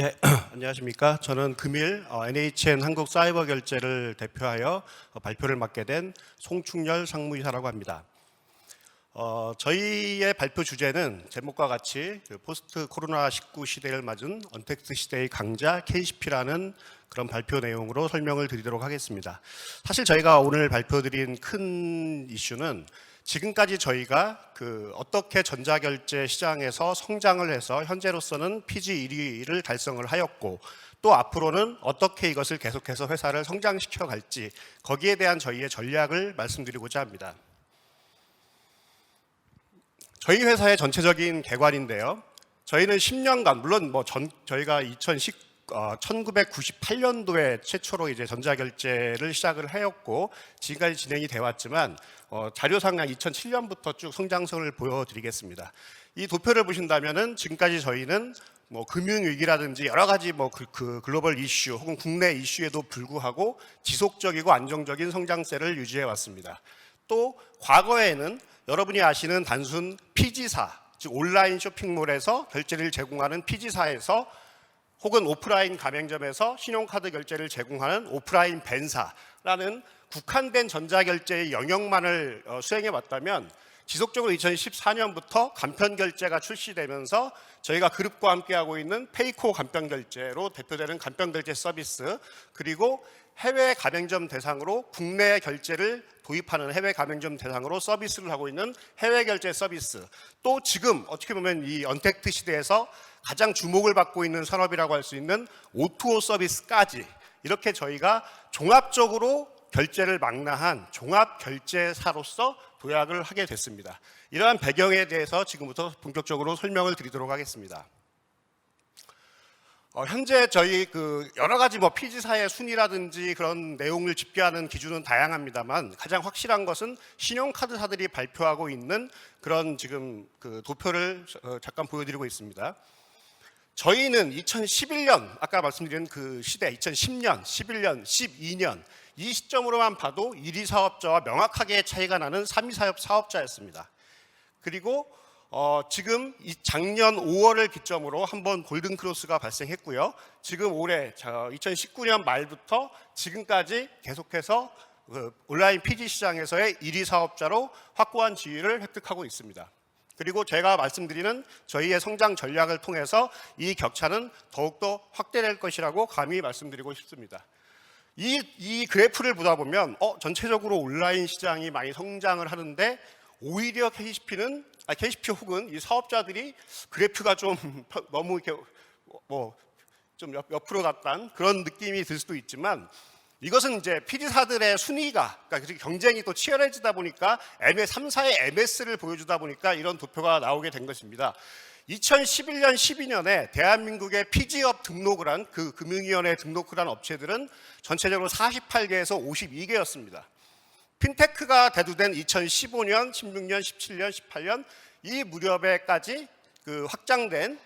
예, 안녕하십니까. 저는 금일 NHN 한국사이버결제를 대표하여 발표를 맡게 된 송충렬 상무이사라고 합니다. 저희의 발표 주제는 제목과 같이 포스트 코로나19 시대를 맞은 언택트 시대의 강자 KCP라는 그런 발표 내용으로 설명을 드리도록 하겠습니다. 사실 저희가 오늘 발표드린 큰 이슈는 지금까지 저희가 어떻게 전자결제 시장에서 성장을 해서 현재로서는 PG 1위를 달성을 하였고 또 앞으로는 어떻게 이것을 계속해서 회사를 성장시켜 갈지 거기에 대한 저희의 전략을 말씀드리고자 합니다. 저희 회사의 전체적인 개관인데요. 저희는 10년간 물론 저희가 1998년도에 최초로 이제 전자결제를 시작을 하였고 지금까지 진행이 되어 왔지만 자료상 한 2007년부터 쭉 성장성을 보여드리겠습니다. 이 도표를 보신다면은 지금까지 저희는 금융위기라든지 여러 가지 글로벌 이슈 혹은 국내 이슈에도 불구하고 지속적이고 안정적인 성장세를 유지해 왔습니다. 또 과거에는 여러분이 아시는 단순 PG사, 즉 온라인 쇼핑몰에서 결제를 제공하는 PG사에서 혹은 오프라인 가맹점에서 신용카드 결제를 제공하는 오프라인 벤사라는 국한된 전자결제의 영역만을 수행해 왔다면 지속적으로 2014년부터 간편결제가 출시되면서 저희가 그룹과 함께하고 있는 페이코 간편결제로 대표되는 간편결제 서비스, 그리고 해외 가맹점 대상으로 국내 결제를 도입하는 해외 가맹점 대상으로 서비스를 하고 있는 해외 결제 서비스, 또 지금 어떻게 보면 이 언택트 시대에서 가장 주목을 받고 있는 산업이라고 할 수 있는 O2O 서비스까지 이렇게 저희가 종합적으로 결제를 망라한 종합결제사로서 도약을 하게 됐습니다. 이러한 배경에 대해서 지금부터 본격적으로 설명을 드리도록 하겠습니다. 현재 저희 여러 가지 PG사의 순위라든지 그런 내용을 집계하는 기준은 다양합니다만 가장 확실한 것은 신용카드사들이 발표하고 있는 그런 지금 도표를 잠깐 보여드리고 있습니다. 저희는 2011년, 아까 말씀드린 그 시대 2010년, 11년, 12년 이 시점으로만 봐도 1위 사업자와 명확하게 차이가 나는 3위 사업자였습니다. 그리고 지금 작년 5월을 기점으로 한번 골든크로스가 발생했고요. 지금 올해 2019년 말부터 지금까지 계속해서 온라인 PG 시장에서의 1위 사업자로 확고한 지위를 획득하고 있습니다. 그리고 제가 말씀드리는 저희의 성장 전략을 통해서 이 격차는 더욱더 확대될 것이라고 감히 말씀드리고 싶습니다. 이 그래프를 보다 보면 전체적으로 온라인 시장이 많이 성장을 하는데 오히려 KCP 혹은 이 사업자들이 그래프가 좀 너무 이렇게 좀 옆으로 갔다는 그런 느낌이 들 수도 있지만 이것은 이제 PG사들의 순위가, 그러니까 경쟁이 또 치열해지다 보니까 3사의 MS를 보여주다 보니까 이런 도표가 나오게 된 것입니다. 2011년, 12년에 대한민국의 PG업 등록을 한 금융위원회에 등록을 한 업체들은 전체적으로 48개에서 52개였습니다. 핀테크가 대두된 2015년, 16년, 17년, 18년 이 무렵에까지 확장된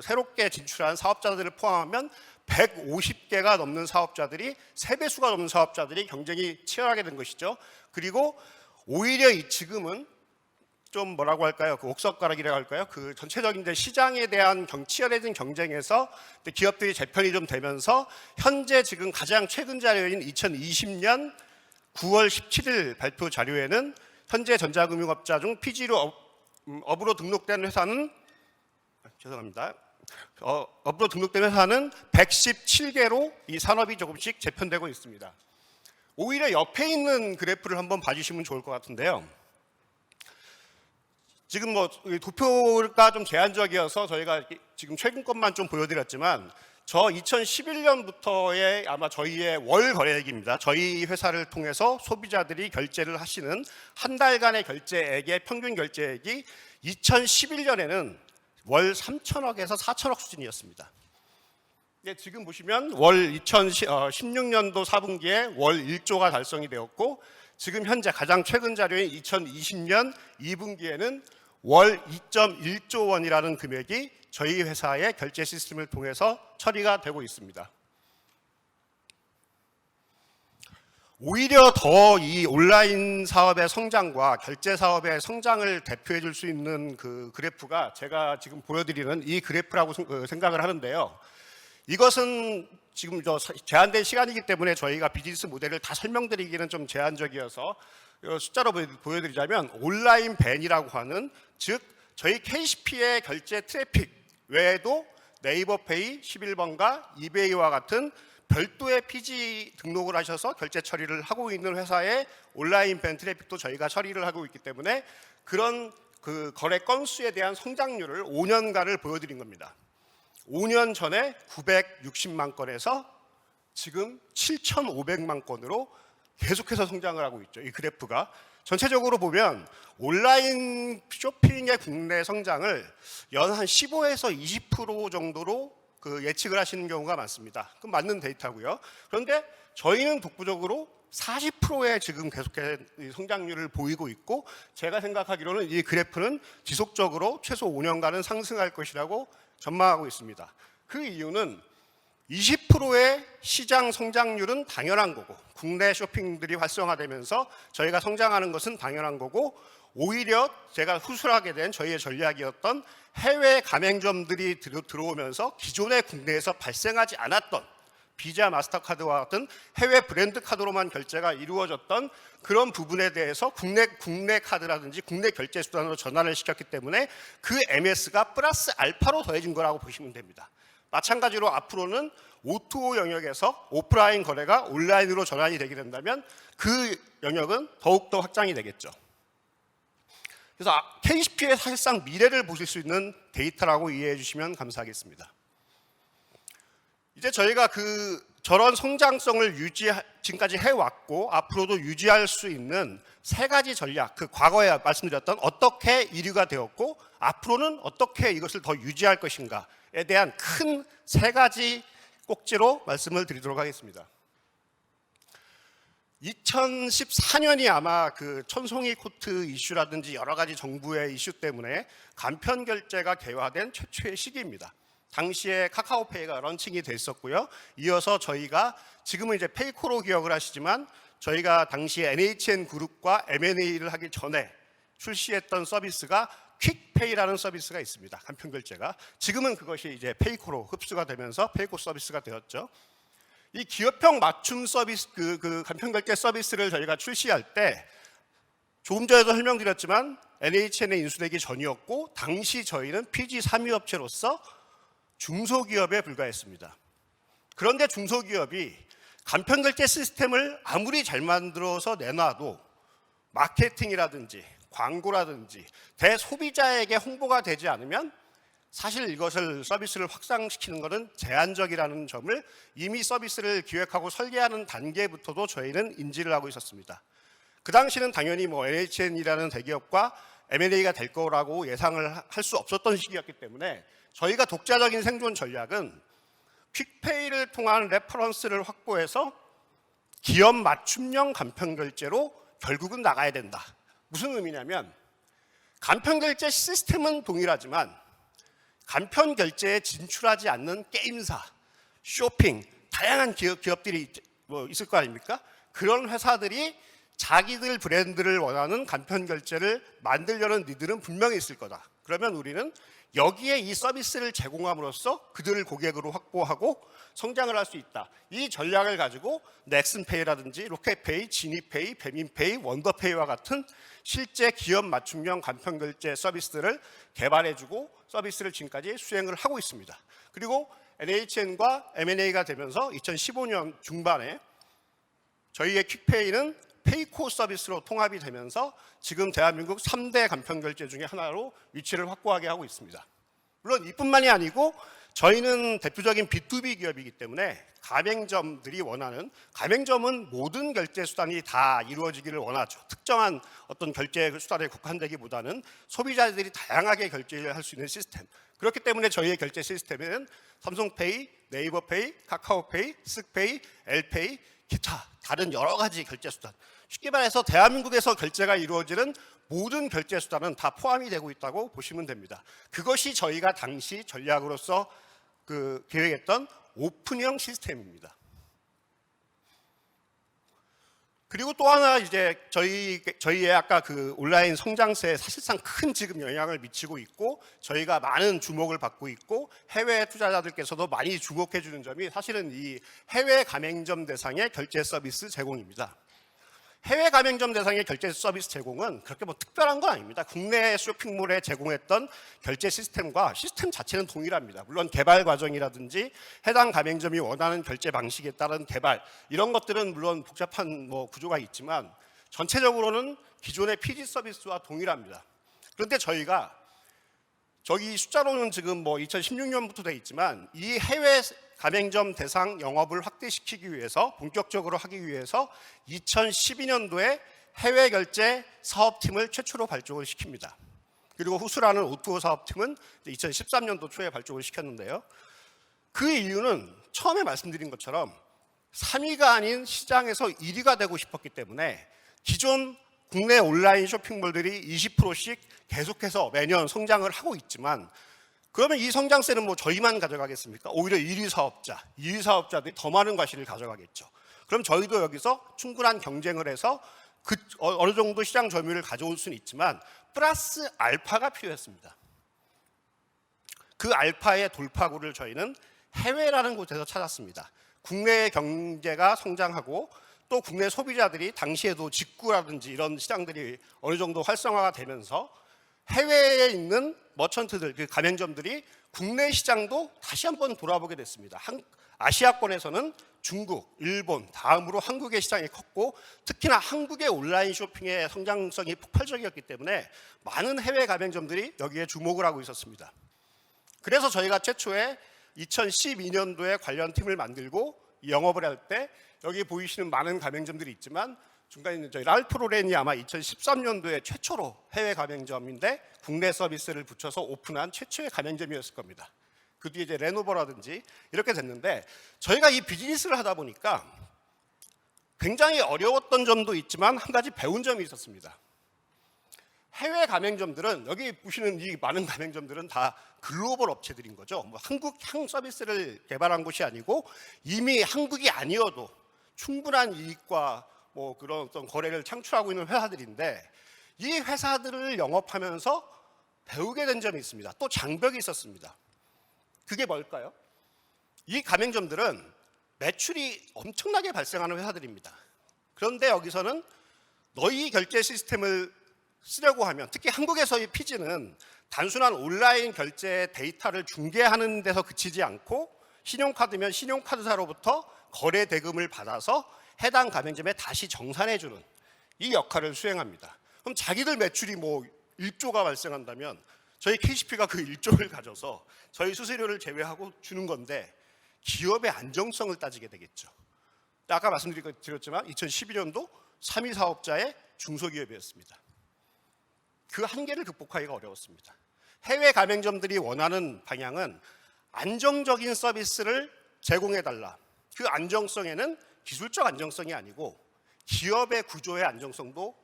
새롭게 진출한 사업자들을 포함하면 150개가 넘는 사업자들이 3배수가 넘는 사업자들이 경쟁이 치열하게 된 것이죠. 그리고 오히려 지금은 좀 뭐라고 할까요? 옥석가락이라고 할까요? 전체적인 시장에 대한 치열해진 경쟁에서 기업들이 재편이 좀 되면서 현재 지금 가장 최근 자료인 2020년 9월 17일 발표 자료에는 현재 전자금융업자 중 PG로 업으로 등록된 회사는 업으로 등록된 회사는 117개로 이 산업이 조금씩 재편되고 있습니다. 오히려 옆에 있는 그래프를 한번 봐주시면 좋을 것 같은데요. 지금 도표가 좀 제한적이어서 저희가 지금 최근 것만 좀 보여드렸지만 2011년부터의 아마 저희의 월 거래액입니다. 저희 회사를 통해서 소비자들이 결제를 하시는 한 달간의 결제액의 평균 결제액이 2011년에는 월 3천억에서 4천억 수준이었습니다. 지금 보시면 월 2016년도 4분기에 월 1조가 달성이 되었고 지금 현재 가장 최근 자료인 2020년 2분기에는 월 2.1조 원이라는 금액이 저희 회사의 결제 시스템을 통해서 처리가 되고 있습니다. 오히려 더 이 온라인 사업의 성장과 결제 사업의 성장을 대표해 줄 수 있는 그 그래프가 제가 지금 보여드리는 이 그래프라고 생각을 하는데요. 이것은 지금 제한된 시간이기 때문에 저희가 비즈니스 모델을 다 설명드리기는 좀 제한적이어서 숫자로 보여드리자면 온라인 밴이라고 하는, 즉 저희 KCP의 결제 트래픽 외에도 네이버페이, 11번가, 이베이와 같은 별도의 PG 등록을 하셔서 결제 처리를 하고 있는 회사의 온라인 밴 트래픽도 저희가 처리를 하고 있기 때문에 그런 그 거래 건수에 대한 성장률을 5년간을 보여드린 겁니다. 5년 전에 960만 건에서 지금 7,500만 건으로 계속해서 성장을 하고 있죠. 이 그래프가 전체적으로 보면 온라인 쇼핑의 국내 성장을 연 한 15에서 20% 정도로 그 예측을 하시는 경우가 많습니다. 그럼 맞는 데이터고요. 그런데 저희는 독보적으로 40%의 지금 계속해서 성장률을 보이고 있고, 제가 생각하기로는 이 그래프는 지속적으로 최소 5년간은 상승할 것이라고 전망하고 있습니다. 그 이유는 20%의 시장 성장률은 당연한 거고, 국내 쇼핑들이 활성화되면서 저희가 성장하는 것은 당연한 거고, 오히려 제가 후술하게 된 저희의 전략이었던 해외 가맹점들이 들어오면서 기존의 국내에서 발생하지 않았던 비자, 마스터카드와 같은 해외 브랜드 카드로만 결제가 이루어졌던 그런 부분에 대해서 국내 카드라든지 국내 결제 수단으로 전환을 시켰기 때문에 그 MS가 플러스 알파로 더해진 거라고 보시면 됩니다. 마찬가지로 앞으로는 O2O 영역에서 오프라인 거래가 온라인으로 전환이 되게 된다면 그 영역은 더욱더 확장이 되겠죠. 그래서 KCP의 사실상 미래를 보실 수 있는 데이터라고 이해해 주시면 감사하겠습니다. 이제 저희가 저런 성장성을 지금까지 해왔고 앞으로도 유지할 수 있는 세 가지 전략, 그 과거에 말씀드렸던 어떻게 이류가 되었고 앞으로는 어떻게 이것을 더 유지할 것인가에 대한 큰 세 가지 꼭지로 말씀을 드리도록 하겠습니다. 2014년이 아마 그 천송이 코트 이슈라든지 여러 가지 정부의 이슈 때문에 간편 결제가 개화된 최초의 시기입니다. 당시에 카카오페이가 런칭이 됐었고요. 이어서 저희가 지금은 이제 페이코로 기억을 하시지만 저희가 당시에 NHN 그룹과 M&A를 하기 전에 출시했던 서비스가 퀵페이라는 서비스가 있습니다. 간편 결제가. 지금은 그것이 이제 페이코로 흡수가 되면서 페이코 서비스가 되었죠. 이 기업형 맞춤 서비스, 그 간편 결제 서비스를 저희가 출시할 때 조금 전에도 설명드렸지만 NHN에 인수되기 전이었고 당시 저희는 PG 3위 업체로서 중소기업에 불과했습니다. 그런데 중소기업이 간편 결제 시스템을 아무리 잘 만들어서 내놔도 마케팅이라든지 광고라든지 대소비자에게 홍보가 되지 않으면 사실 이것을 서비스를 확장시키는 것은 제한적이라는 점을 이미 서비스를 기획하고 설계하는 단계부터도 저희는 인지를 하고 있었습니다. 그 당시는 당연히 NHN이라는 대기업과 M&A가 될 거라고 예상을 할 수 없었던 시기였기 때문에 저희가 독자적인 생존 전략은 퀵페이를 통한 레퍼런스를 확보해서 기업 맞춤형 간편 결제로 결국은 나가야 된다. 무슨 의미냐면 간편 결제 시스템은 동일하지만 간편 결제에 진출하지 않는 게임사, 쇼핑, 다양한 기업들이 있을 거 아닙니까? 그런 회사들이 자기들 브랜드를 원하는 간편 결제를 만들려는 니들은 분명히 있을 거다. 그러면 우리는 여기에 이 서비스를 제공함으로써 그들을 고객으로 확보하고 성장을 할 수 있다. 이 전략을 가지고 넥슨페이라든지 로켓페이, 지니페이, 배민페이, 원더페이와 같은 실제 기업 맞춤형 간편 결제 서비스들을 개발해주고 서비스를 지금까지 수행을 하고 있습니다. 그리고 NHN과 M&A가 되면서 2015년 중반에 저희의 퀵페이는 페이코 서비스로 통합이 되면서 지금 대한민국 3대 간편 결제 중에 하나로 위치를 확고하게 하고 있습니다. 물론 이뿐만이 아니고 저희는 대표적인 B2B 기업이기 때문에 가맹점들이 원하는, 가맹점은 모든 결제 수단이 다 이루어지기를 원하죠. 특정한 어떤 결제 수단에 국한되기보다는 소비자들이 다양하게 결제를 할 수 있는 시스템. 그렇기 때문에 저희의 결제 시스템에는 삼성페이, 네이버페이, 카카오페이, 쓱페이, 엘페이, 기타 다른 여러 가지 결제 수단, 쉽게 말해서 대한민국에서 결제가 이루어지는 모든 결제 수단은 다 포함이 되고 있다고 보시면 됩니다. 그것이 저희가 당시 전략으로서 계획했던 오픈형 시스템입니다. 그리고 또 하나 이제 저희의 아까 그 온라인 성장세에 사실상 큰 지금 영향을 미치고 있고 저희가 많은 주목을 받고 있고 해외 투자자들께서도 많이 주목해 주는 점이 사실은 이 해외 가맹점 대상의 결제 서비스 제공입니다. 해외 가맹점 대상의 결제 서비스 제공은 그렇게 뭐 특별한 건 아닙니다. 국내 쇼핑몰에 제공했던 결제 시스템과 시스템 자체는 동일합니다. 물론 개발 과정이라든지 해당 가맹점이 원하는 결제 방식에 따른 개발 이런 것들은 물론 복잡한 뭐 구조가 있지만 전체적으로는 기존의 PG 서비스와 동일합니다. 그런데 저희가 저기 숫자로는 지금 뭐 2016년부터 돼 있지만 이 해외 가맹점 대상 영업을 확대시키기 위해서 본격적으로 하기 위해서 2012년도에 해외 결제 사업팀을 최초로 발족을 시킵니다. 그리고 후수라는 O2O 사업팀은 2013년도 초에 발족을 시켰는데요. 그 이유는 처음에 말씀드린 것처럼 3위가 아닌 시장에서 1위가 되고 싶었기 때문에 기존 국내 온라인 쇼핑몰들이 20%씩 계속해서 매년 성장을 하고 있지만 그러면 이 성장세는 뭐 저희만 가져가겠습니까? 오히려 1위 사업자, 2위 사업자들이 더 많은 과실을 가져가겠죠. 그럼 저희도 여기서 충분한 경쟁을 해서 어느 정도 시장 점유율을 가져올 수는 있지만 플러스 알파가 필요했습니다. 그 알파의 돌파구를 저희는 해외라는 곳에서 찾았습니다. 국내 경제가 성장하고 또 국내 소비자들이 당시에도 직구라든지 이런 시장들이 어느 정도 활성화가 되면서 해외에 있는 머천트들, 그 가맹점들이 국내 시장도 다시 한번 돌아보게 됐습니다. 아시아권에서는 중국, 일본, 다음으로 한국의 시장이 컸고 특히나 한국의 온라인 쇼핑의 성장성이 폭발적이었기 때문에 많은 해외 가맹점들이 여기에 주목을 하고 있었습니다. 그래서 저희가 최초에 2012년도에 관련 팀을 만들고 영업을 할 때 여기 보이시는 많은 가맹점들이 있지만 중간에 있는 저희 랄프로렌이 아마 2013년도에 최초로 해외 가맹점인데 국내 서비스를 붙여서 오픈한 최초의 가맹점이었을 겁니다. 그 뒤에 이제 레노버라든지 이렇게 됐는데 저희가 이 비즈니스를 하다 보니까 굉장히 어려웠던 점도 있지만 한 가지 배운 점이 있었습니다. 해외 가맹점들은 여기 보시는 이 많은 가맹점들은 다 글로벌 업체들인 거죠. 뭐 한국향 서비스를 개발한 곳이 아니고 이미 한국이 아니어도 충분한 이익과 뭐 그런 어떤 거래를 창출하고 있는 회사들인데 이 회사들을 영업하면서 배우게 된 점이 있습니다. 또 장벽이 있었습니다. 그게 뭘까요? 이 가맹점들은 매출이 엄청나게 발생하는 회사들입니다. 그런데 여기서는 너희 결제 시스템을 쓰려고 하면 특히 한국에서의 피지는 단순한 온라인 결제 데이터를 중개하는 데서 그치지 않고 신용카드면 신용카드사로부터 거래 대금을 받아서 해당 가맹점에 다시 정산해 주는 이 역할을 수행합니다. 그럼 자기들 매출이 뭐 1조가 발생한다면 저희 KCP가 그 1조를 가져서 저희 수수료를 제외하고 주는 건데 기업의 안정성을 따지게 되겠죠. 아까 말씀드렸지만 2012년도 3위 사업자의 중소기업이었습니다. 그 한계를 극복하기가 어려웠습니다. 해외 가맹점들이 원하는 방향은 안정적인 서비스를 제공해달라. 그 안정성에는 기술적 안정성이 아니고 기업의 구조의 안정성도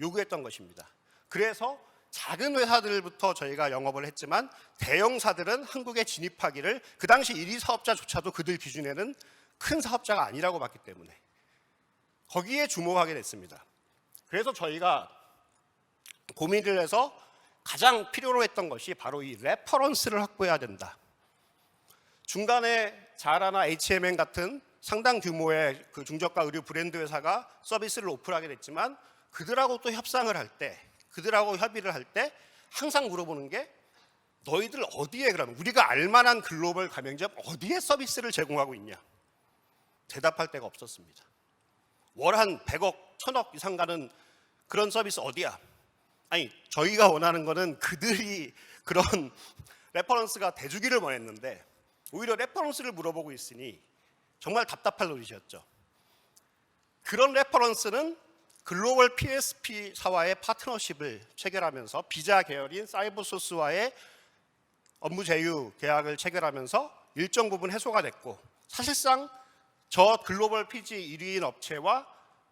요구했던 것입니다. 그래서 작은 회사들부터 저희가 영업을 했지만 대형사들은 한국에 진입하기를 그 당시 1위 사업자조차도 그들 기준에는 큰 사업자가 아니라고 봤기 때문에 거기에 주목하게 됐습니다. 그래서 저희가 고민을 해서 가장 필요로 했던 것이 바로 이 레퍼런스를 확보해야 된다. 중간에 자라나 H&M 같은 상당 규모의 그 중저가 의류 브랜드 회사가 서비스를 오픈하게 됐지만 그들하고 또 협상을 할 때, 그들하고 협의를 할 때 항상 물어보는 게 너희들 어디에 그러면 우리가 알만한 글로벌 가맹점 어디에 서비스를 제공하고 있냐? 대답할 데가 없었습니다. 월 한 100억, 1000억 이상 가는 그런 서비스 어디야? 아니 저희가 원하는 거는 그들이 그런 레퍼런스가 돼주기를 원했는데 오히려 레퍼런스를 물어보고 있으니 정말 답답할 노릇이었죠. 그런 레퍼런스는 글로벌 PSP사와의 파트너십을 체결하면서 비자 계열인 사이버소스와의 업무 제휴 계약을 체결하면서 일정 부분 해소가 됐고 사실상 저 글로벌 PG 1위인 업체와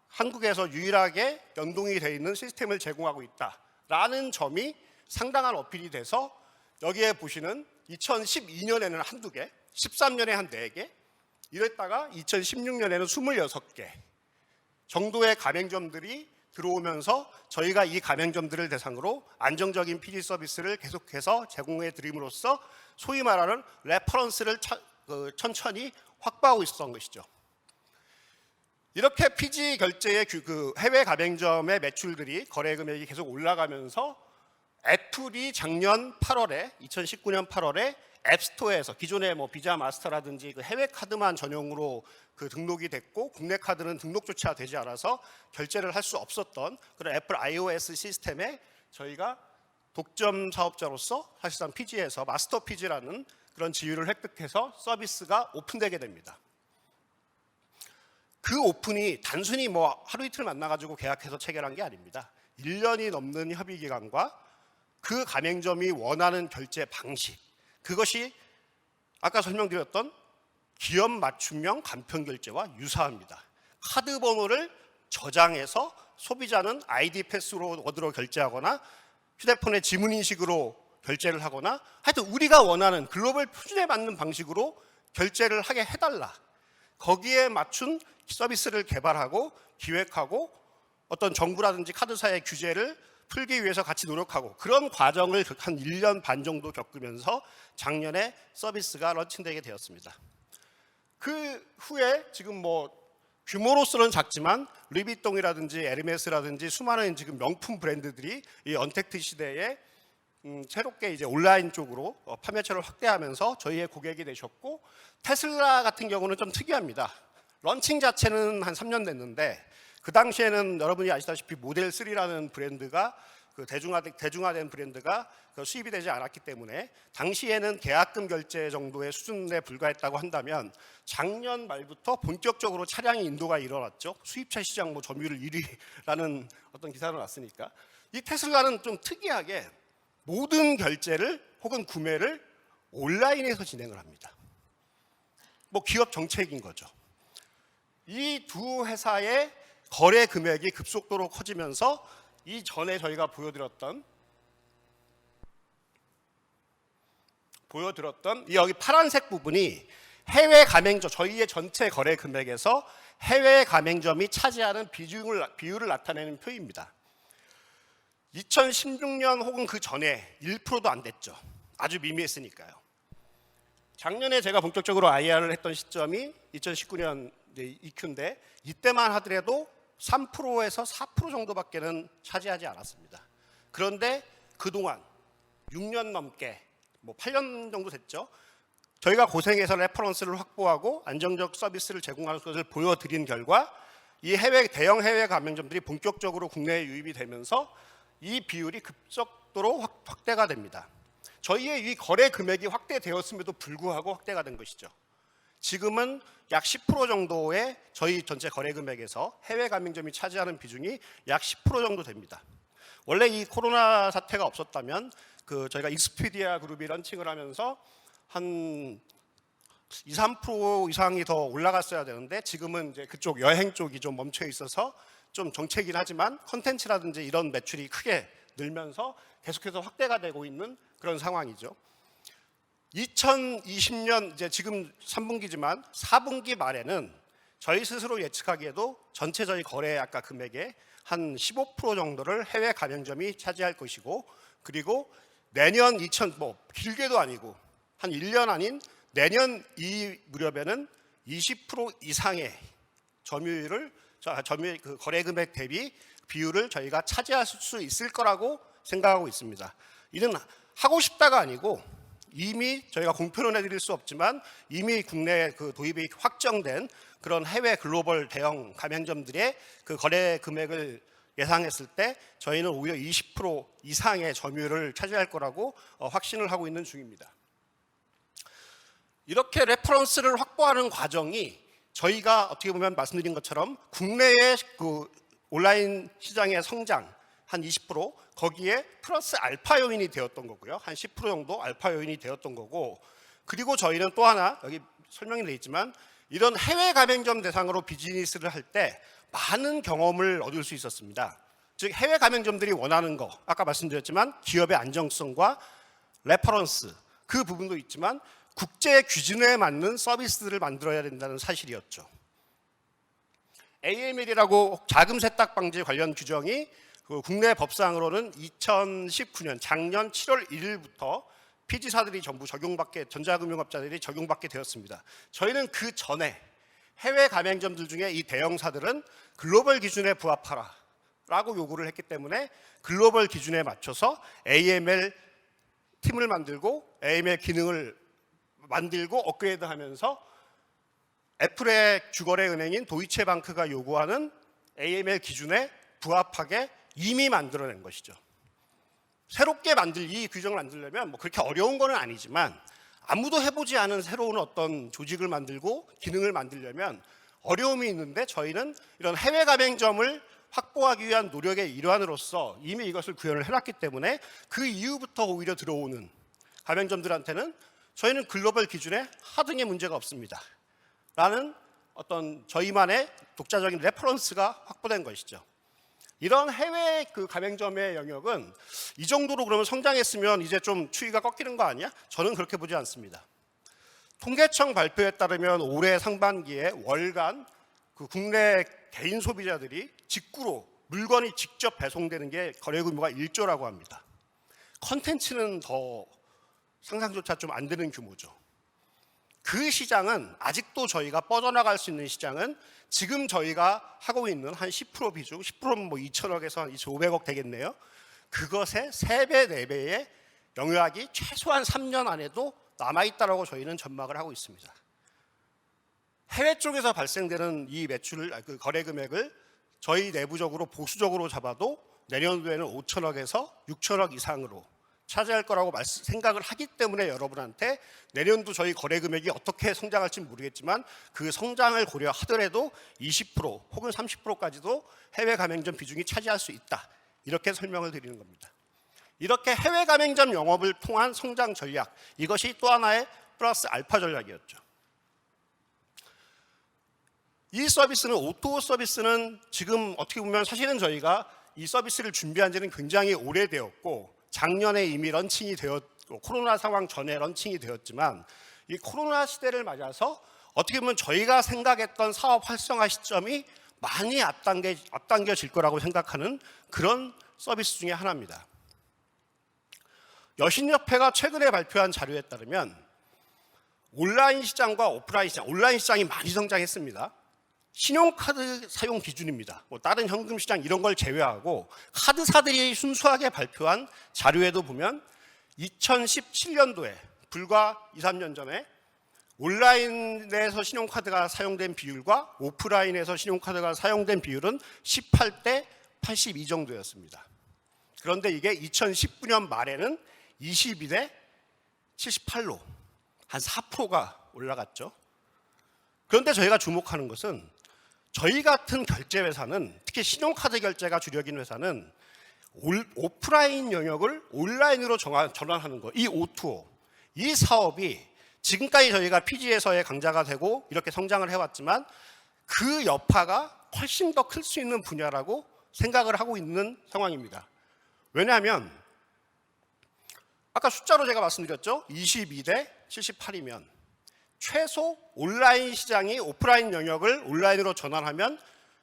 한국에서 유일하게 연동이 되어 있는 시스템을 제공하고 있다라는 점이 상당한 어필이 돼서 여기에 보시는 2012년에는 한두 개, 13년에 한 4개, 이랬다가 2016년에는 26개 정도의 가맹점들이 들어오면서 저희가 이 가맹점들을 대상으로 안정적인 PD 서비스를 계속해서 제공해 드림으로써 소위 말하는 레퍼런스를 천천히 확보하고 있었던 것이죠. 이렇게 피지 결제의 해외 가맹점의 매출들이 거래 금액이 계속 올라가면서 애플이 작년 8월에 2019년 8월에 앱스토어에서 기존의 비자 마스터라든지 해외 카드만 전용으로 등록이 됐고 국내 카드는 등록조차 되지 않아서 결제를 할 수 없었던 그런 애플 iOS 시스템에 저희가 독점 사업자로서 사실상 피지에서 마스터 피지라는 그런 지위를 획득해서 서비스가 오픈되게 됩니다. 그 오픈이 단순히 하루 이틀 만나가지고 계약해서 체결한 게 아닙니다. 1년이 넘는 협의 기간과 그 가맹점이 원하는 결제 방식, 그것이 아까 설명드렸던 기업 맞춤형 간편 결제와 유사합니다. 카드 번호를 저장해서 소비자는 아이디 패스워드로 결제하거나 휴대폰의 지문 인식으로 결제를 하거나 하여튼 우리가 원하는 글로벌 표준에 맞는 방식으로 결제를 하게 해달라. 거기에 맞춘 서비스를 개발하고 기획하고 어떤 정부라든지 카드사의 규제를 풀기 위해서 같이 노력하고 그런 과정을 한 1년 반 정도 겪으면서 작년에 서비스가 런칭되게 되었습니다. 그 후에 지금 규모로서는 작지만 루이비통이라든지 에르메스라든지 수많은 지금 명품 브랜드들이 이 언택트 시대에 새롭게 이제 온라인 쪽으로 판매처를 확대하면서 저희의 고객이 되셨고, 테슬라 같은 경우는 좀 특이합니다. 런칭 자체는 한 3년 됐는데 그 당시에는 여러분이 아시다시피 모델 3라는 브랜드가 대중화된 브랜드가 수입이 되지 않았기 때문에 당시에는 계약금 결제 정도의 수준에 불과했다고 한다면 작년 말부터 본격적으로 차량의 인도가 일어났죠. 수입차 시장 점유율 1위라는 어떤 기사가 났으니까. 이 테슬라는 좀 특이하게 모든 결제를 혹은 구매를 온라인에서 진행을 합니다. 기업 정책인 거죠. 이 두 회사의 거래 금액이 급속도로 커지면서 이전에 저희가 보여드렸던 이 여기 파란색 부분이 해외 가맹점, 저희의 전체 거래 금액에서 해외 가맹점이 차지하는 비율을 나타내는 표입니다. 2016년 혹은 그 전에 1%도 안 됐죠. 아주 미미했으니까요. 작년에 제가 본격적으로 IR을 했던 시점이 2019년 EQ인데 이때만 하더라도 3%에서 4% 정도밖에는 차지하지 않았습니다. 그런데 그동안 6년 넘게 8년 정도 됐죠. 저희가 고생해서 레퍼런스를 확보하고 안정적 서비스를 제공하는 것을 보여드린 결과 이 대형 해외 가맹점들이 본격적으로 국내에 유입이 되면서 이 비율이 급속도로 확대가 됩니다. 저희의 이 거래 금액이 확대되었음에도 불구하고 확대가 된 것이죠. 지금은 약 10% 정도의 저희 전체 거래 금액에서 해외 가맹점이 차지하는 비중이 약 10% 정도 됩니다. 원래 이 코로나 사태가 없었다면 저희가 익스피디아 그룹이 런칭을 하면서 한 2, 3% 이상이 더 올라갔어야 되는데 지금은 이제 그쪽 여행 쪽이 좀 멈춰 있어서 좀 정체이긴 하지만 컨텐츠라든지 이런 매출이 크게 늘면서 계속해서 확대가 되고 있는 그런 상황이죠. 2020년 이제 지금 3분기지만 4분기 말에는 저희 스스로 예측하기에도 전체 저희 거래 아까 금액의 한 15% 정도를 해외 가맹점이 차지할 것이고, 그리고 내년 길게도 아니고 한 1년 아닌 내년 이 무렵에는 20% 이상의 거래 금액 대비 비율을 저희가 차지할 수 있을 거라고 생각하고 있습니다. 이는 하고 싶다가 아니고 이미 저희가 공표는 해드릴 수 없지만 이미 국내 도입이 확정된 그런 해외 글로벌 대형 가맹점들의 거래 금액을 예상했을 때 저희는 오히려 20% 이상의 점유율을 차지할 거라고 확신을 하고 있는 중입니다. 이렇게 레퍼런스를 확보하는 과정이 저희가 어떻게 보면 말씀드린 것처럼 국내의 온라인 시장의 성장 한 20% 거기에 플러스 알파 요인이 되었던 거고요. 한 10% 정도 알파 요인이 되었던 거고, 그리고 저희는 또 하나 여기 설명이 되어 있지만 이런 해외 가맹점 대상으로 비즈니스를 할 때 많은 경험을 얻을 수 있었습니다. 즉 해외 가맹점들이 원하는 거 아까 말씀드렸지만 기업의 안정성과 레퍼런스 그 부분도 있지만 국제 기준에 맞는 서비스들을 만들어야 된다는 사실이었죠. AML이라고 자금 세탁 방지 관련 규정이 그 국내 법상으로는 2019년 작년 7월 1일부터 피지사들이 전부 전자금융업자들이 적용받게 되었습니다. 저희는 그 전에 해외 가맹점들 중에 이 대형사들은 글로벌 기준에 부합하라 라고 요구를 했기 때문에 글로벌 기준에 맞춰서 AML 팀을 만들고 AML 기능을 만들고 업그레이드하면서 애플의 주거래 은행인 도이체방크가 요구하는 AML 기준에 부합하게 이미 만들어낸 것이죠. 새롭게 이 규정을 만들려면 뭐 그렇게 어려운 건 아니지만 아무도 해보지 않은 새로운 어떤 조직을 만들고 기능을 만들려면 어려움이 있는데 저희는 이런 해외 가맹점을 확보하기 위한 노력의 일환으로서 이미 이것을 구현을 해놨기 때문에 그 이후부터 오히려 들어오는 가맹점들한테는 저희는 글로벌 기준에 하등의 문제가 없습니다 라는 어떤 저희만의 독자적인 레퍼런스가 확보된 것이죠. 이런 해외 그 가맹점의 영역은 이 정도로 그러면 성장했으면 이제 좀 추이가 꺾이는 거 아니야? 저는 그렇게 보지 않습니다. 통계청 발표에 따르면 올해 상반기에 월간 그 국내 개인 소비자들이 직구로 물건이 직접 배송되는 게 거래 규모가 1조라고 합니다. 컨텐츠는 더 상상조차 좀 안 되는 규모죠. 그 시장은 아직도 저희가 뻗어나갈 수 있는 시장은 지금 저희가 하고 있는 한 10% 비중, 10%면 뭐 2천억에서 한 2,500억 되겠네요. 그것의 3배, 4배의 영역이 최소한 3년 안에도 남아있다라고 저희는 전망을 하고 있습니다. 해외 쪽에서 발생되는 이 그 거래 금액을 저희 내부적으로 보수적으로 잡아도 내년도에는 5천억에서 6천억 이상으로 차지할 거라고 생각을 하기 때문에 여러분한테 내년도 저희 거래 금액이 어떻게 성장할지 모르겠지만 그 성장을 고려하더라도 20% 혹은 30%까지도 해외 가맹점 비중이 차지할 수 있다. 이렇게 설명을 드리는 겁니다. 이렇게 해외 가맹점 영업을 통한 성장 전략, 이것이 또 하나의 플러스 알파 전략이었죠. 이 서비스는 O2O 서비스는 지금 어떻게 보면 사실은 저희가 이 서비스를 준비한 지는 굉장히 오래되었고 작년에 이미 런칭이 되었고 코로나 상황 전에 런칭이 되었지만 이 코로나 시대를 맞아서 어떻게 보면 저희가 생각했던 사업 활성화 시점이 많이 앞당겨질 거라고 생각하는 그런 서비스 중에 하나입니다. 여신협회가 최근에 발표한 자료에 따르면 온라인 시장과 오프라인 시장, 온라인 시장이 많이 성장했습니다. 신용카드 사용 기준입니다. 뭐 다른 현금 시장 이런 걸 제외하고 카드사들이 순수하게 발표한 자료에도 보면 2017년도에 불과 2, 3년 전에 온라인에서 신용카드가 사용된 비율과 오프라인에서 신용카드가 사용된 비율은 18대 82 정도였습니다. 그런데 이게 2019년 말에는 22대 78로 한 4%가 올라갔죠. 그런데 저희가 주목하는 것은 저희 같은 결제 회사는 특히 신용카드 결제가 주력인 회사는 오프라인 영역을 온라인으로 전환하는 거, 이 O2O, 이 사업이 지금까지 저희가 피지에서의 강자가 되고 이렇게 성장을 해왔지만 그 여파가 훨씬 더 클 수 있는 분야라고 생각을 하고 있는 상황입니다. 왜냐하면 아까 숫자로 제가 말씀드렸죠. 22대 78이면 최소 온라인 시장이 오프라인 영역을 온라인으로 전환하면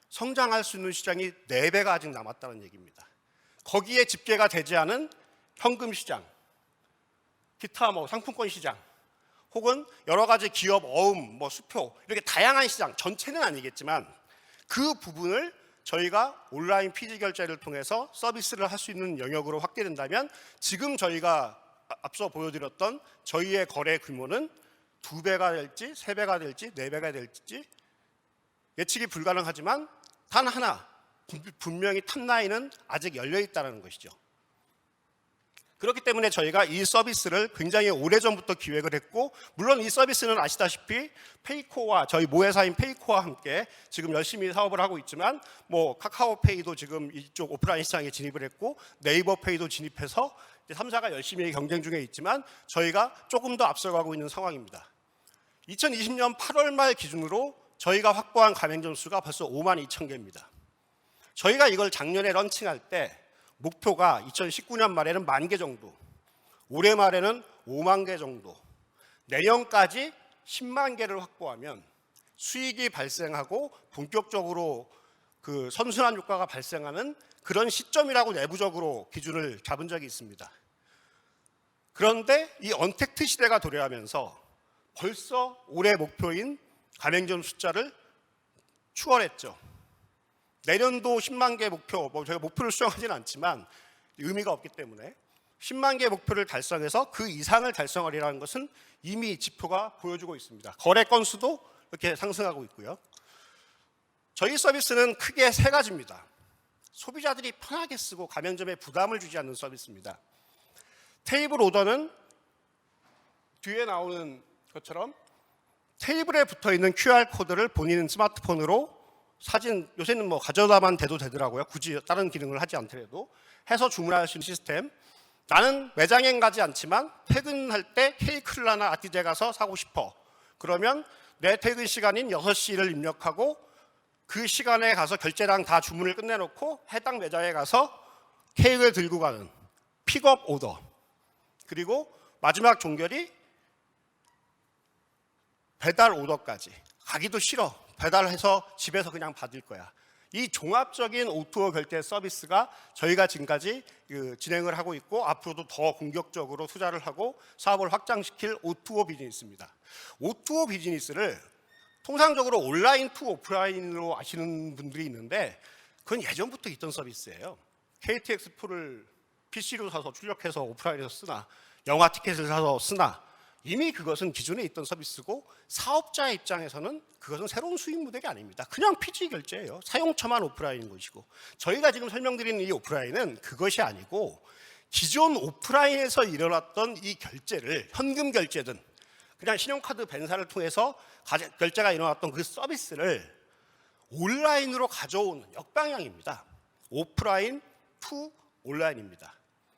성장할 수 있는 시장이 4배가 아직 남았다는 얘기입니다. 거기에 집계가 되지 않은 현금 시장, 기타 뭐 상품권 시장, 혹은 여러 가지 기업 어음, 뭐 수표 이렇게 다양한 시장, 전체는 아니겠지만 그 부분을 저희가 온라인 피지 결제를 통해서 서비스를 할 수 있는 영역으로 확대된다면 지금 저희가 앞서 보여드렸던 저희의 거래 규모는 2배가 될지 3배가 될지 4배가 될지 예측이 불가능하지만 단 하나 분명히 탑라인은 아직 열려 있다는 것이죠. 그렇기 때문에 저희가 이 서비스를 굉장히 오래전부터 기획을 했고 물론 이 서비스는 아시다시피 페이코와 저희 모회사인 페이코와 함께 지금 열심히 사업을 하고 있지만 뭐 카카오페이도 지금 이쪽 오프라인 시장에 진입을 했고 네이버페이도 진입해서 3사가 열심히 경쟁 중에 있지만 저희가 조금 더 앞서가고 있는 상황입니다. 2020년 8월 말 기준으로 저희가 확보한 가맹점 수가 벌써 5만 2천 개입니다. 저희가 이걸 작년에 런칭할 때 목표가 2019년 말에는 10,000개 정도, 올해 말에는 5만 개 정도, 내년까지 10만 개를 확보하면 수익이 발생하고 본격적으로 그 선순환 효과가 발생하는 그런 시점이라고 내부적으로 기준을 잡은 적이 있습니다. 그런데 이 언택트 시대가 도래하면서 벌써 올해 목표인 가맹점 숫자를 추월했죠. 내년도 10만 개 목표, 저희가 목표를 수정하지는 않지만 의미가 없기 때문에 10만 개 목표를 달성해서 그 이상을 달성하리라는 것은 이미 지표가 보여주고 있습니다. 거래 건수도 이렇게 상승하고 있고요. 저희 서비스는 크게 세 가지입니다. 소비자들이 편하게 쓰고 가맹점에 부담을 주지 않는 서비스입니다. 테이블 오더는 뒤에 나오는 것처럼 테이블에 붙어 있는 QR코드를 본인 스마트폰으로 사진, 요새는 뭐 가져다만 대도 되더라고요. 굳이 다른 기능을 하지 않더라도 해서 주문할 수 있는 시스템. 나는 매장엔 가지 않지만 퇴근할 때 케이크를 하나 아티제 가서 사고 싶어. 그러면 내 퇴근 시간인 6시를 입력하고 그 시간에 가서 결제랑 다 주문을 끝내놓고 해당 매장에 가서 케이크를 들고 가는 픽업 오더. 그리고 마지막 종결이 배달 오더까지. 가기도 싫어. 배달해서 집에서 그냥 받을 거야. 이 종합적인 O2O 결제 서비스가 저희가 지금까지 진행을 하고 있고 앞으로도 더 공격적으로 투자를 하고 사업을 확장시킬 O2O 비즈니스입니다. O2O 비즈니스를 통상적으로 온라인 투 오프라인으로 아시는 분들이 있는데 그건 예전부터 있던 서비스예요. KTX2를 PC로 사서 출력해서 오프라인에서 쓰나 영화 티켓을 사서 쓰나 이미 그것은 기존에 있던 서비스고 사업자 입장에서는 그것은 새로운 수익 모델이 아닙니다. 그냥 PG 결제예요. 사용처만 오프라인인 것이고 저희가 지금 설명드리는 이 오프라인은 그것이 아니고 기존 오프라인에서 일어났던 이 결제를 현금 결제든 그냥 신용카드 벤사를 통해서 결제가 일어났던 그 서비스를 온라인으로 가져오는 역방향입니다. 오프라인 투 온라인입니다.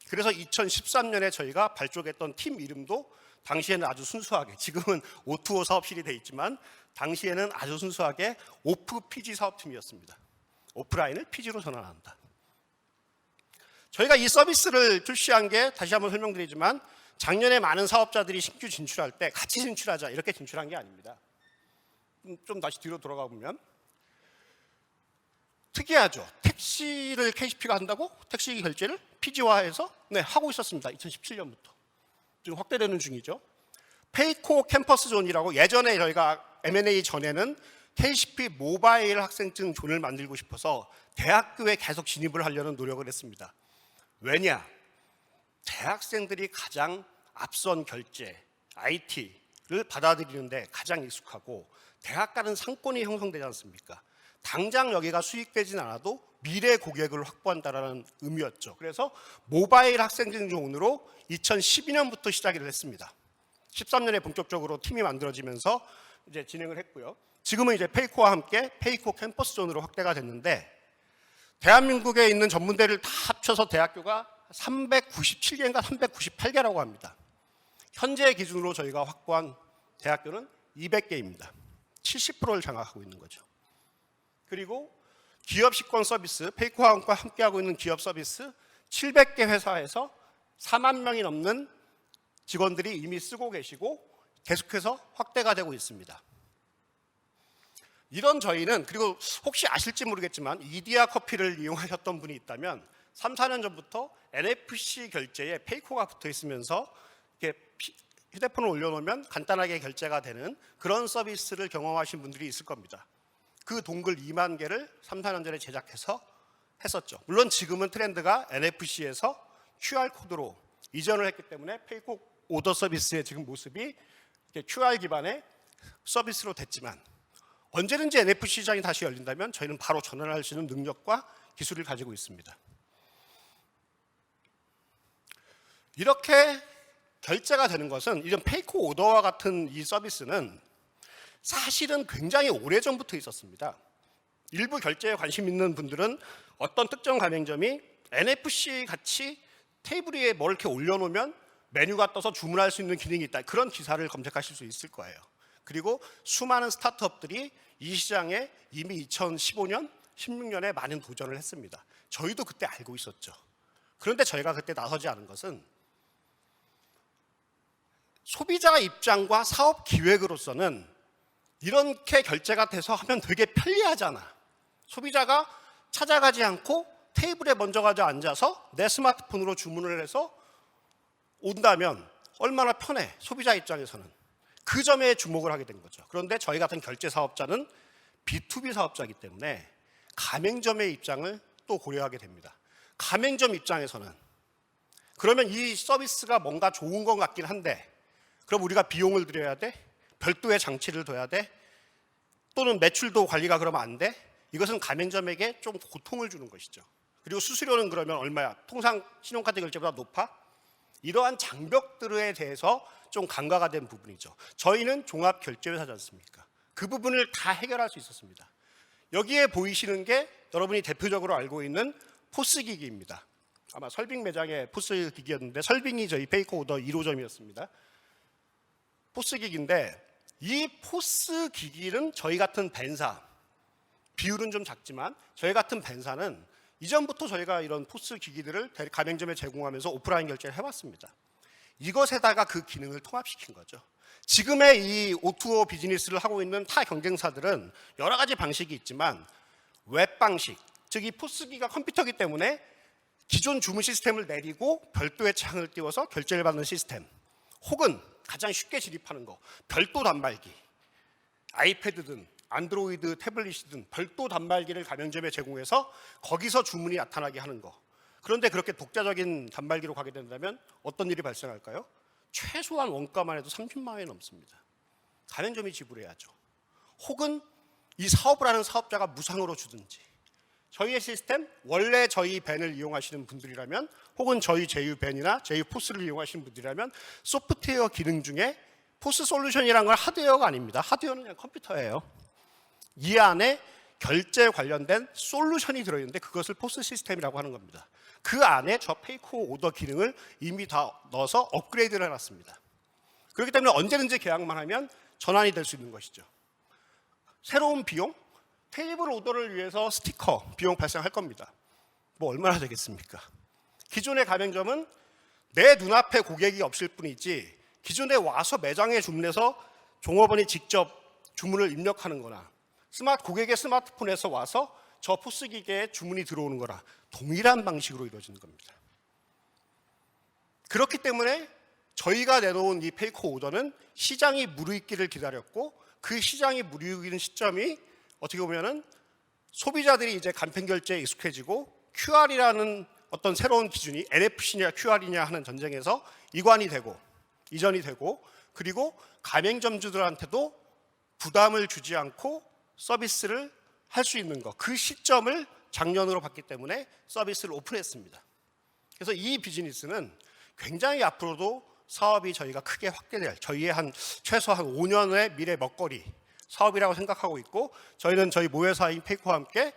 그래서 2013년에 저희가 발족했던 팀 이름도 당시에는 아주 순수하게, 지금은 O2O 사업실이 돼 있지만 당시에는 아주 순수하게 오프 PG 사업팀이었습니다. 오프라인을 PG로 전환한다. 저희가 이 서비스를 출시한 게 다시 한번 설명드리지만 작년에 많은 사업자들이 신규 진출할 때 같이 진출하자 이렇게 진출한 게 아닙니다. 좀 다시 뒤로 돌아가 보면 특이하죠. 택시를 KCP가 한다고? 택시 결제를 PG화해서 하고 있었습니다. 2017년부터. 지금 확대되는 중이죠. 페이코 캠퍼스 존이라고 예전에 저희가 M&A 전에는 KCP 모바일 학생증 존을 만들고 싶어서 대학교에 계속 진입을 하려는 노력을 했습니다. 왜냐? 대학생들이 가장 앞선 결제, IT를 받아들이는데 가장 익숙하고 대학 가는 상권이 형성되지 않습니까? 당장 여기가 수익되진 않아도 미래 고객을 확보한다는 의미였죠. 그래서 모바일 학생증 존으로 2012년부터 시작을 했습니다. 13년에 본격적으로 팀이 만들어지면서 이제 진행을 했고요. 지금은 이제 페이코와 함께 페이코 캠퍼스 존으로 확대가 됐는데 대한민국에 있는 전문대를 다 합쳐서 대학교가 397개인가 398개라고 합니다. 현재 기준으로 저희가 확보한 대학교는 200개입니다. 70%를 장악하고 있는 거죠. 그리고 기업 식권 서비스, 페이코와 함께하고 있는 기업 서비스 700개 회사에서 4만 명이 넘는 직원들이 이미 쓰고 계시고 계속해서 확대가 되고 있습니다. 이런 저희는 그리고 혹시 아실지 모르겠지만 이디야 커피를 이용하셨던 분이 있다면 3, 4년 전부터 NFC 결제에 페이코가 붙어 있으면서 이렇게 휴대폰을 올려놓으면 간단하게 결제가 되는 그런 서비스를 경험하신 분들이 있을 겁니다. 그 동글 2만 개를 3, 4년 전에 제작해서 했었죠. 물론 지금은 트렌드가 NFC에서 QR코드로 이전을 했기 때문에 페이코 오더 서비스의 지금 모습이 QR 기반의 서비스로 됐지만 언제든지 NFC 시장이 다시 열린다면 저희는 바로 전환할 수 있는 능력과 기술을 가지고 있습니다. 이렇게 결제가 되는 것은 이런 페이코 오더와 같은 이 서비스는 사실은 굉장히 오래전부터 있었습니다. 일부 결제에 관심 있는 분들은 어떤 특정 가맹점이 NFC 같이 테이블 위에 뭘 이렇게 올려놓으면 메뉴가 떠서 주문할 수 있는 기능이 있다. 그런 기사를 검색하실 수 있을 거예요. 그리고 수많은 스타트업들이 이 시장에 이미 2015년, 16년에 많은 도전을 했습니다. 저희도 그때 알고 있었죠. 그런데 저희가 그때 나서지 않은 것은 소비자 입장과 사업 기획으로서는 이렇게 결제가 돼서 하면 되게 편리하잖아. 소비자가 찾아가지 않고 테이블에 먼저 가서 앉아서 내 스마트폰으로 주문을 해서 온다면 얼마나 편해, 소비자 입장에서는. 그 점에 주목을 하게 된 거죠. 그런데 저희 같은 결제 사업자는 B2B 사업자이기 때문에 가맹점의 입장을 또 고려하게 됩니다. 가맹점 입장에서는 그러면 이 서비스가 뭔가 좋은 것 같긴 한데 그럼 우리가 비용을 들여야 돼? 별도의 장치를 둬야 돼? 또는 매출도 관리가 그러면 안 돼? 이것은 가맹점에게 좀 고통을 주는 것이죠. 그리고 수수료는 그러면 얼마야? 통상 신용카드 결제보다 높아? 이러한 장벽들에 대해서 좀 간과가 된 부분이죠. 저희는 종합결제회사지 않습니까? 그 부분을 다 해결할 수 있었습니다. 여기에 보이시는 게 여러분이 대표적으로 알고 있는 포스기기입니다. 아마 설빙 매장의 포스기기였는데 설빙이 저희 페이커 오더 1호점이었습니다. 포스기기인데 이 포스기기는 저희 같은 벤사, 비율은 좀 작지만 저희 같은 벤사는 이전부터 저희가 이런 포스기기들을 가맹점에 제공하면서 오프라인 결제를 해왔습니다. 이것에다가 그 기능을 통합시킨 거죠. 지금의 이 O2O 비즈니스를 하고 있는 타 경쟁사들은 여러 가지 방식이 있지만 웹 방식, 즉 이 포스기가 컴퓨터이기 때문에 기존 주문 시스템을 내리고 별도의 창을 띄워서 결제를 받는 시스템, 혹은 가장 쉽게 진입하는 거, 별도 단말기, 아이패드든 안드로이드 태블릿이든 별도 단말기를 가맹점에 제공해서 거기서 주문이 나타나게 하는 거. 그런데 그렇게 독자적인 단말기로 가게 된다면 어떤 일이 발생할까요? 최소한 원가만 해도 30만 원이 넘습니다. 가맹점이 지불해야죠. 혹은 이 사업을 하는 사업자가 무상으로 주든지. 저희의 시스템, 원래 저희 벤을 이용하시는 분들이라면, 혹은 저희 제휴벤이나 제휴포스를 이용하시는 분들이라면 소프트웨어 기능 중에 포스 솔루션이라는 건 하드웨어가 아닙니다. 하드웨어는 그냥 컴퓨터예요. 이 안에 결제 관련된 솔루션이 들어있는데 그것을 포스 시스템이라고 하는 겁니다. 그 안에 저 페이커 오더 기능을 이미 다 넣어서 업그레이드를 해놨습니다. 그렇기 때문에 언제든지 계약만 하면 전환이 될 수 있는 것이죠. 새로운 비용, 테이블 오더를 위해서 스티커 비용 발생할 겁니다. 뭐 얼마나 되겠습니까? 기존의 가맹점은 내 눈앞에 고객이 없을 뿐이지 기존에 와서 매장에 주문해서 종업원이 직접 주문을 입력하는 거나 고객의 스마트폰에서 와서 저 포스 기계에 주문이 들어오는 거라 동일한 방식으로 이루어지는 겁니다. 그렇기 때문에 저희가 내놓은 이 페이커 오더는 시장이 무르익기를 기다렸고 그 시장이 무르익는 시점이 어떻게 보면은 소비자들이 이제 간편 결제에 익숙해지고 QR이라는 어떤 새로운 기준이 NFC냐 QR이냐 하는 전쟁에서 이전이 되고 그리고 가맹점주들한테도 부담을 주지 않고 서비스를 할 수 있는 것, 그 시점을 작년으로 봤기 때문에 서비스를 오픈했습니다. 그래서 이 비즈니스는 굉장히 앞으로도 사업이 저희가 크게 확대될, 저희의 최소 한 5년의 미래 먹거리 사업이라고 생각하고 있고, 저희는 저희 모회사인 페이커와 함께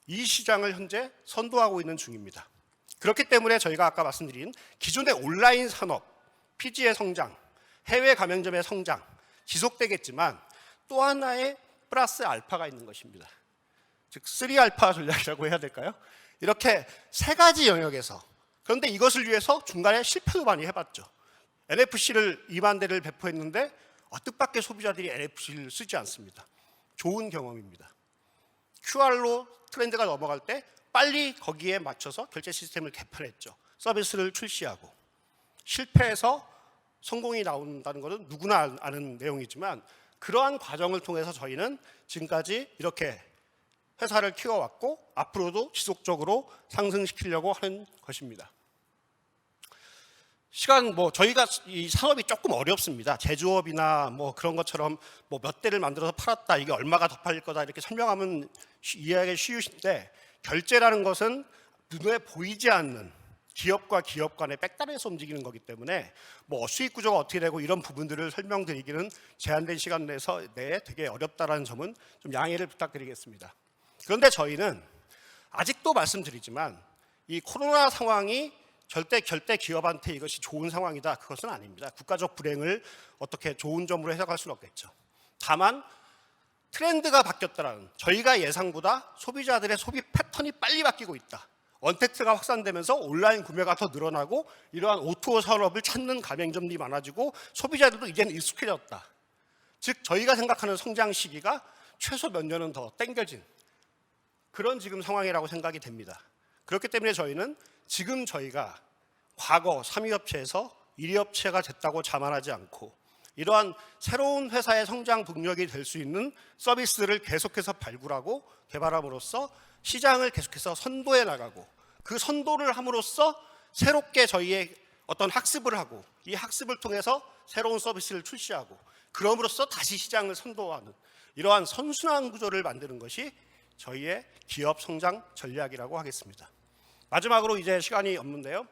이 시장을 현재 선도하고 있는 중입니다. 그렇기 때문에 저희가 아까 말씀드린 기존의 온라인 산업, PG의 성장, 해외 가맹점의 성장 지속되겠지만 또 하나의 플러스 알파가 있는 것입니다. 즉 3알파 전략이라고 해야 될까요? 이렇게 세 가지 영역에서, 그런데 이것을 위해서 중간에 실패도 많이 해봤죠. NFC를 2만 대를 배포했는데 뜻밖의 소비자들이 NFC를 쓰지 않습니다. 좋은 경험입니다. QR로 트렌드가 넘어갈 때 빨리 거기에 맞춰서 결제 시스템을 개편했죠. 서비스를 출시하고. 실패해서 성공이 나온다는 것은 누구나 아는 내용이지만 그러한 과정을 통해서 저희는 지금까지 이렇게 회사를 키워왔고 앞으로도 지속적으로 상승시키려고 하는 것입니다. 저희가 이 산업이 조금 어렵습니다. 제조업이나 그런 것처럼 몇 대를 만들어서 팔았다, 이게 얼마가 더 팔릴 거다 이렇게 설명하면 이해하기 쉬우신데, 결제라는 것은 눈에 보이지 않는 기업과 기업 간의 백단에서 움직이는 거기 때문에 수익 구조가 어떻게 되고 이런 부분들을 설명드리기는 제한된 시간 내에 되게 어렵다라는 점은 좀 양해를 부탁드리겠습니다. 그런데 저희는 아직도 말씀드리지만 이 코로나 상황이 절대 기업한테 이것이 좋은 상황이다, 그것은 아닙니다. 국가적 불행을 어떻게 좋은 점으로 해석할 수는 없겠죠. 다만 트렌드가 바뀌었다라는, 저희가 예상보다 소비자들의 소비 패턴이 빨리 바뀌고 있다. 언택트가 확산되면서 온라인 구매가 더 늘어나고 이러한 O2O 산업을 찾는 가맹점들이 많아지고 소비자들도 이제는 익숙해졌다. 즉 저희가 생각하는 성장 시기가 최소 몇 년은 더 땡겨진 그런 지금 상황이라고 생각이 됩니다. 그렇기 때문에 저희는 지금 저희가 과거 3위 업체에서 1위 업체가 됐다고 자만하지 않고 이러한 새로운 회사의 성장 동력이 될 수 있는 서비스를 계속해서 발굴하고 개발함으로써 시장을 계속해서 선도해 나가고 그 선도를 함으로써 새롭게 저희의 어떤 학습을 하고 이 학습을 통해서 새로운 서비스를 출시하고 그럼으로써 다시 시장을 선도하는 이러한 선순환 구조를 만드는 것이 저희의 기업 성장 전략이라고 하겠습니다. 마지막으로 이제 시간이 없는데요.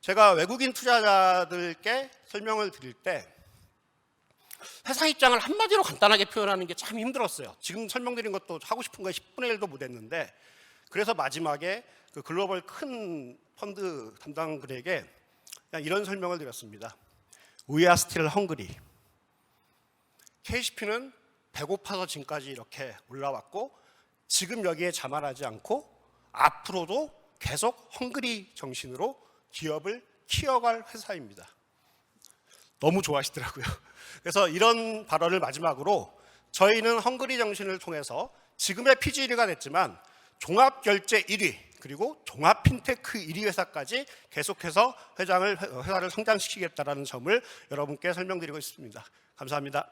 제가 외국인 투자자들께 설명을 드릴 때 회사 입장을 한마디로 간단하게 표현하는 게 참 힘들었어요. 지금 설명드린 것도 하고 싶은 거에 10분의 1도 못 했는데 그래서 마지막에 그 글로벌 큰 펀드 담당들에게 그냥 이런 설명을 드렸습니다. We are still hungry. KCP는 배고파서 지금까지 이렇게 올라왔고 지금 여기에 자만하지 않고 앞으로도 계속 헝그리 정신으로 기업을 키워갈 회사입니다. 너무 좋아하시더라고요. 그래서 이런 발언을 마지막으로 저희는 헝그리 정신을 통해서 지금의 PG 1위가 됐지만 종합결제 1위 그리고 종합 핀테크 1위 회사까지 계속해서 회사를 성장시키겠다는 점을 여러분께 설명드리고 있습니다. 감사합니다.